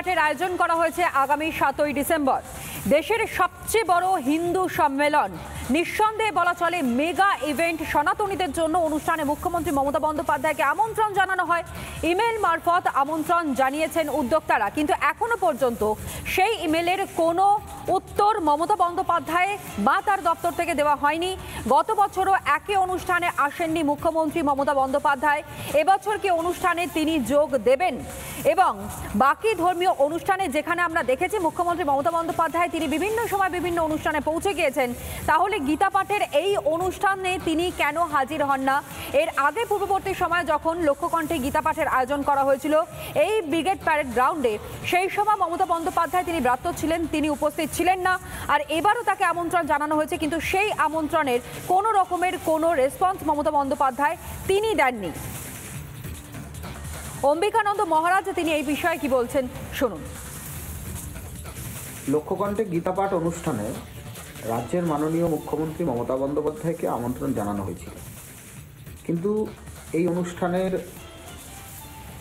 পাঠের আয়োজন করা হয়েছে আগামী 7ই ডিসেম্বর। দেশের সবচেয়ে বড় হিন্দু সম্মেলন, নিঃসন্দেহে বলা চলে মেগা ইভেন্ট সনাতনীদের জন্য। অনুষ্ঠানে মুখ্যমন্ত্রী মমতা বন্দ্যোপাধ্যায়কে আমন্ত্রণ জানানো হয়। ইমেল মারফত আমন্ত্রণ জানিয়েছেন উদ্যোক্তারা, কিন্তু এখনো পর্যন্ত সেই ইমেলের কোনো উত্তর মমতা বন্দ্যোপাধ্যায় বা তার দপ্তর থেকে দেওয়া হয়নি। গত বছরও একই অনুষ্ঠানে আসেননি মুখ্যমন্ত্রী মমতা বন্দ্যোপাধ্যায়। এবছর কি অনুষ্ঠানে তিনি যোগ দেবেন? এবং বাকি ধর্মীয় অনুষ্ঠানে যেখানে আমরা দেখেছি মুখ্যমন্ত্রী মমতা বন্দ্যোপাধ্যায় তিনি বিভিন্ন সময় বিভিন্ন অনুষ্ঠানে পৌঁছে গিয়েছেন, তাহলে গীতা পাঠের এই অনুষ্ঠানে তিনি কেন হাজির হন না? এর আগে পূর্ববর্তী সময় যখন লক্ষ্যকণ্ঠে গীতা পাঠের আয়োজন করা হয়েছিল এই ব্রিগেড প্যারেড গ্রাউন্ডে, সেই সময় মমতা বন্দ্যোপাধ্যায় তিনি ব্রাত্য ছিলেন, তিনি উপস্থিত ছিলেন না। আর এবারও তাকে আমন্ত্রণ জানানো হয়েছে, কিন্তু সেই আমন্ত্রণের কোনো রকমের কোনো রেসপন্স মমতা বন্দ্যোপাধ্যায় তিনি দেননি। অম্বিকানন্দ মহারাজ তিনি এই বিষয়ে কি বলছেন শুনুন। লক্ষ্যকণ্ঠে গীতাপাঠ অনুষ্ঠানে রাজ্যের মাননীয় মুখ্যমন্ত্রী মমতা বন্দ্যোপাধ্যায়কে আমন্ত্রণ জানানো হয়েছিল, কিন্তু এই অনুষ্ঠানের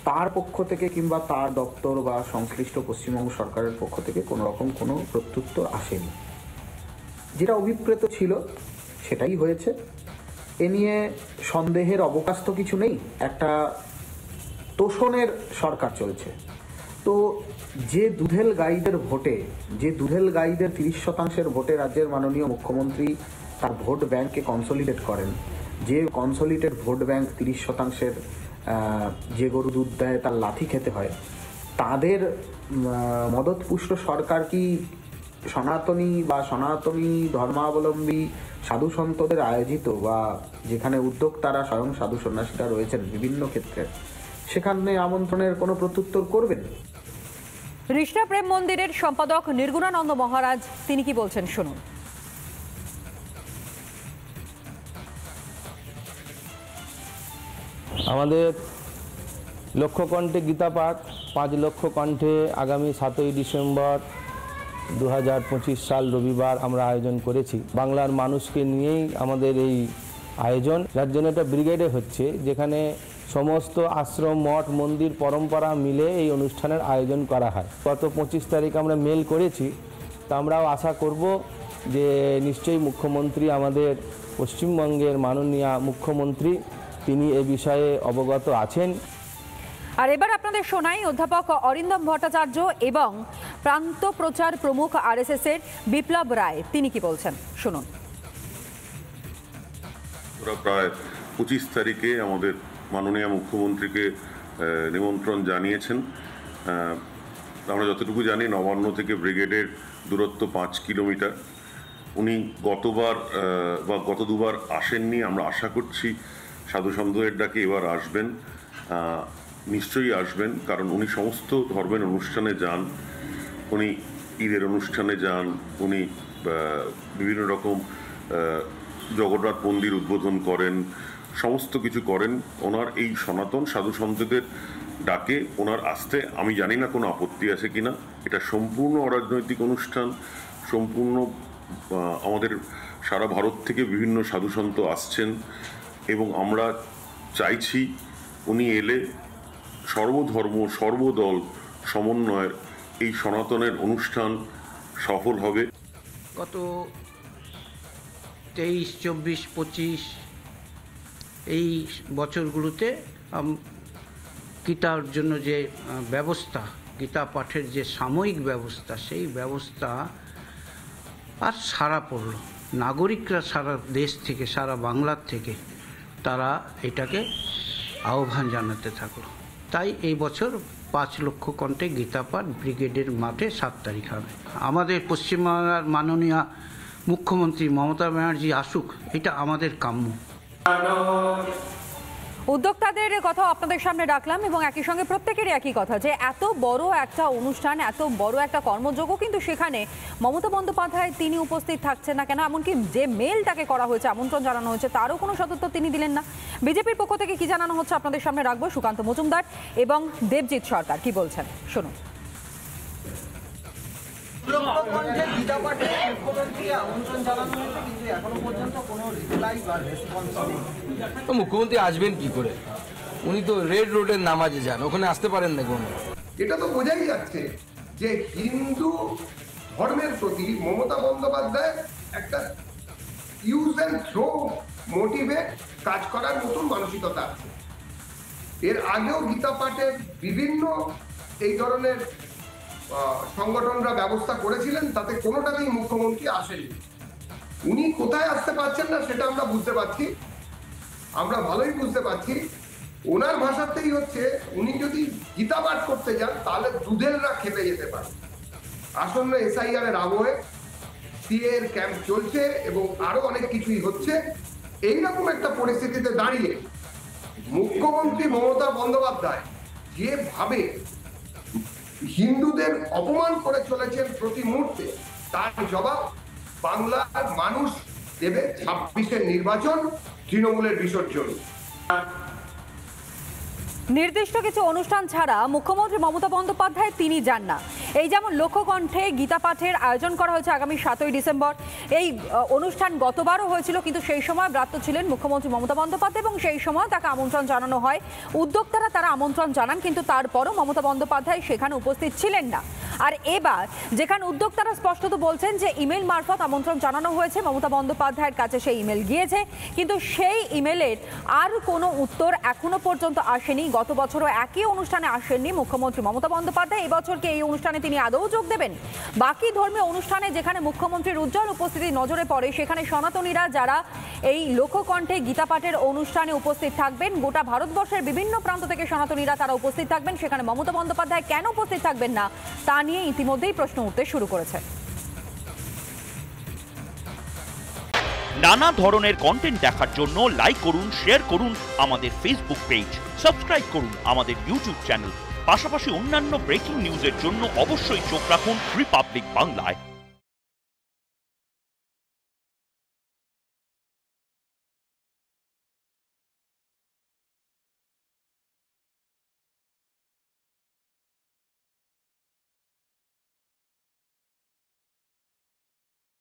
তার পক্ষ থেকে কিংবা তার দপ্তর বা সংশ্লিষ্ট পশ্চিমবঙ্গ সরকারের পক্ষ থেকে কোনো রকম কোনো প্রত্যুত্তর আসেনি। যেটা অভিপ্রেত ছিল সেটাই হয়েছে। এ নিয়ে সন্দেহের অবকাশ তো কিছু নেই। একটা তোষণের সরকার চলছে। তো যে দুধেল গাইদের ভোটে, যে দুধেল গাইদের 30% ভোটে রাজ্যের মাননীয় মুখ্যমন্ত্রী তার ভোট ব্যাংককে কনসলিডেট করেন, যে কনসলিডেট ভোট ব্যাংক 30% যে গরু দুধ দেয় তার লাথি খেতে হয়, তাদের মদতপুষ্ট সরকার কি সনাতনী বা সনাতনী ধর্মাবলম্বী সাধু সন্তদের আয়োজিত বা যেখানে উদ্যোক্তারা স্বয়ং সাধু সন্ন্যাসীরা রয়েছেন বিভিন্ন ক্ষেত্রে, সেখানে আমন্ত্রণের কোনো প্রত্যুত্তর করবেন? ঋষা প্রেম মন্দিরের সম্পাদক নির্গুণানন্দ মহারাজ তিনি কি বলছেন শুনুন। আমাদের লক্ষ্যকণ্ঠে গীতাপাঠ 5 লক্ষ কণ্ঠে আগামী 7ই ডিসেম্বর 2025 সাল রবিবার আমরা আয়োজন করেছি। বাংলার মানুষকে নিয়েই আমাদের এই আয়োজন, যার জন্য একটা ব্রিগেডে হচ্ছে, যেখানে সমস্ত আশ্রম মঠ মন্দির পরম্পরা মিলে এই অনুষ্ঠানের আয়োজন করা হয়। গত 25 তারিখ আমরা মেল করেছি, তা আমরাও আশা করব যে নিশ্চয়ই মুখ্যমন্ত্রী, আমাদের পশ্চিমবঙ্গের মাননীয় মুখ্যমন্ত্রী, তিনি এ বিষয়ে অবগত আছেন। আর এবার আপনাদের শোনাই অধ্যাপক অরিন্দম ভট্টাচার্য এবং প্রান্ত প্রচার প্রমুখ আরএসএস এর বিপ্লব রায় তিনি কি বলছেন শুনুন। প্রায় 25 তারিখে আমাদের মাননীয় মুখ্যমন্ত্রীকে নিমন্ত্রণ জানিয়েছেন। আমরা যতটুকু জানি নবান্ন থেকে ব্রিগেডের দূরত্ব 5 কিলোমিটার। উনি গতবার বা গত দুবার আসেননি। আমরা আশা করছি সাধু সন্তদের ডাকে এবার আসবেন, নিশ্চয়ই আসবেন, কারণ উনি সমস্ত ধর্মের অনুষ্ঠানে যান, উনি ঈদের অনুষ্ঠানে যান, উনি বিভিন্ন রকম জগন্নাথ মন্দির উদ্বোধন করেন, সমস্ত কিছু করেন। ওনার এই সনাতন সাধু সন্তদের ডাকে ওনার আসতে আমি জানি না কোনো আপত্তি আছে কিনা। এটা সম্পূর্ণ অরাজনৈতিক অনুষ্ঠান, সম্পূর্ণ আমাদের সারা ভারত থেকে বিভিন্ন সাধু সন্ত আসছেন এবং আমরা চাইছি উনি এলে সর্বধর্ম সর্বদল সমন্বয়ের এই সনাতনের অনুষ্ঠান সফল হবে। গত 23, 24, 25 এই বছরগুলোতে গীতার জন্য যে ব্যবস্থা, গীতা পাঠের যে সাময়িক ব্যবস্থা, সেই ব্যবস্থা আর সারা পড়ল। নাগরিকরা সারা দেশ থেকে, সারা বাংলার থেকে তারা এটাকে আহ্বান জানাতে থাকলো। তাই এই বছর 5 লক্ষ কণ্ঠে গীতাপাঠ ব্রিগেডের মাঠে 7 তারিখ হবে। আমাদের পশ্চিমবাংলার মাননীয় মুখ্যমন্ত্রী মমতা ব্যানার্জি আসুক, এটা আমাদের কাম্য। উদ্যোক্তাদের কথা আপনাদের সামনে রাখলাম এবং একই সঙ্গে প্রত্যেকেরই একই কথা যে এত বড় একটা অনুষ্ঠান, এত বড় একটা কর্মযজ্ঞ, কিন্তু সেখানে মমতা বন্দ্যোপাধ্যায় তিনি উপস্থিত থাকছেন না কেন? এমনকি যে মেল তাকে করা হয়েছে, আমন্ত্রণ জানানো হয়েছে, তারও কোনো সদুত্তর তিনি দিলেন না। বিজেপির পক্ষ থেকে কি জানানো হচ্ছে আপনাদের সামনে রাখবো। সুকান্ত মজুমদার এবং দেবজিৎ সরকার কি বলছেন শুনুন। মুখ্যমন্ত্রী আসবেন কি করে? উনি তো রেড রোডের নামাজে যান, ওখানে আসতে পারেন না কোনো। এটা তো বোঝাই যাচ্ছে যে হিন্দু ধর্মের প্রতি মমতা বন্দ্যোপাধ্যায় একটা ইউজ অ্যান্ড থ্রো মোটিভে কাজ করার মতন মানসিকতা আছে। এর আগেও গীতা পাঠের বিভিন্ন এই ধরনের সংগঠনরা ব্যবস্থা করেছিলেন, তাতে কোনোটাতেই মুখ্যমন্ত্রী আসেননি। উনি কোথায় আসতে পারছেন না সেটা আমরা বুঝতে পারছি, আমরা ভালোই বুঝতে পারছি। ওনার ভাষাতেই হচ্ছে উনি যদি গীতা পাঠ করতে যান তাহলে দুধেলরা খেপে যেতে পারে। আসন্ন SIR এর আবহে সিএ এর ক্যাম্প চলছে এবং আরো অনেক কিছুই হচ্ছে। এইরকম একটা পরিস্থিতিতে দাঁড়িয়ে মুখ্যমন্ত্রী মমতা বন্দ্যোপাধ্যায় যেভাবে হিন্দুদের অপমান করে চলেছেন প্রতি মুহূর্তে, তার জবাব বাংলার মানুষ দেবে 26-এর নির্বাচন, তৃণমূলের বিসর্জন। নির্দিষ্ট কিছু অনুষ্ঠান ছাড়া মুখ্যমন্ত্রী মমতা বন্দ্যোপাধ্যায় তিনি যান না। এই যেমন লোককণ্ঠে গীতা পাঠের আয়োজন করা হয়েছে আগামী 7ই ডিসেম্বর। এই অনুষ্ঠান গতবারও হয়েছিল, কিন্তু সেই সময় ব্রাত্য ছিলেন মুখ্যমন্ত্রী মমতা বন্দ্যোপাধ্যায় এবং সেই সময় তাকে আমন্ত্রণ জানানো হয়। উদ্যোক্তারা তারা আমন্ত্রণ জানান, কিন্তু তারপরও মমতা বন্দ্যোপাধ্যায় সেখানে উপস্থিত ছিলেন না। আর এবার যেখানে উদ্যোক্তারা স্পষ্টত বলছেন যে ইমেল মারফত আমন্ত্রণ জানানো হয়েছে, মমতা বন্দ্যোপাধ্যায়ের কাছে সেই ইমেল গিয়েছে, কিন্তু সেই ইমেলের আর কোনো উত্তর এখনো পর্যন্ত আসেনি। গত বছরও একই অনুষ্ঠানে আসেননি মুখ্যমন্ত্রী মমতা বন্দ্যোপাধ্যায়। এবছরকে এই অনুষ্ঠানে তিনি আদৌ যোগ দেবেন? বাকি ধর্মীয় অনুষ্ঠানে যেখানে মুখ্যমন্ত্রীর উজ্জ্বল উপস্থিতি নজরে পড়ে, সেখানে সনাতনীরা যারা এই লোককণ্ঠে গীতা পাঠের অনুষ্ঠানে উপস্থিত থাকবেন, গোটা ভারতবর্ষের বিভিন্ন প্রান্ত থেকে সনাতনীরা তারা উপস্থিত থাকবেন, সেখানে মমতা বন্দ্যোপাধ্যায় কেন উপস্থিত থাকবেন না তা নিয়ে ইতিমধ্যেই প্রশ্ন উঠতে শুরু করেছে। নানা ধরনের কন্টেন্ট দেখার জন্য লাইক করুন, শেয়ার করুন আমাদের ফেসবুক পেজ, সাবস্ক্রাইব করুন আমাদের ইউটিউব চ্যানেল। পাশাপাশি অন্যান্য ব্রেকিং নিউজের জন্য অবশ্যই চোখ রাখুন রিপাবলিক বাংলায়।